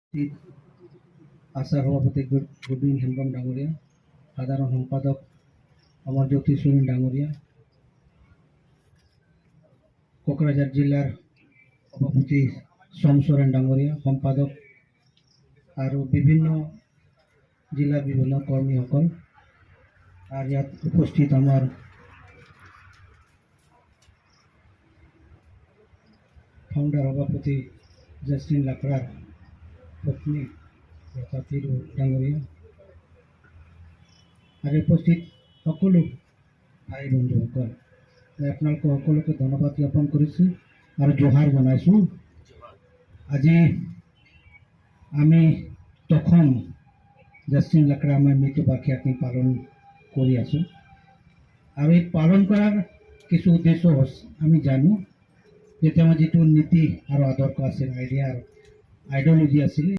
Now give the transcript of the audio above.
আশা সভাপতি গোবিন্দ হেমব্ৰম ডাঙৰীয়া, সাধাৰণ সম্পাদক অমৰজ্যোতি সোৰেন ডাঙৰীয়া, কোকৰাঝাৰ জিলাৰ সভাপতি সোম সোৰেন ডাঙৰীয়া, সম্পাদক আৰু বিভিন্ন জিলাৰ বিভিন্ন কৰ্মীসকল আৰু ইয়াত উপস্থিত আমাৰ ফাউণ্ডাৰ সভাপতি জেছলিন লাকৰাৰ পত্নী তথা তিৰু ডাঙৰীয়া আৰু উপস্থিত সকলো ভাই বন্ধুসকল, আপোনালোক সকলোকে ধন্যবাদ জ্ঞাপন কৰিছোঁ আৰু জোহাৰ জনাইছোঁ। আজি আমি তখন জেছলিন লাকৰা আমাৰ মৃত্যুবাৰ্ষিকী আমি পালন কৰি আছোঁ আৰু এই পালন কৰাৰ কিছু উদ্দেশ্য আমি জানো যে তেওঁৰ যিটো নীতি আৰু আদৰ্শ আছিল, আইডিঅ'লজি আছিল,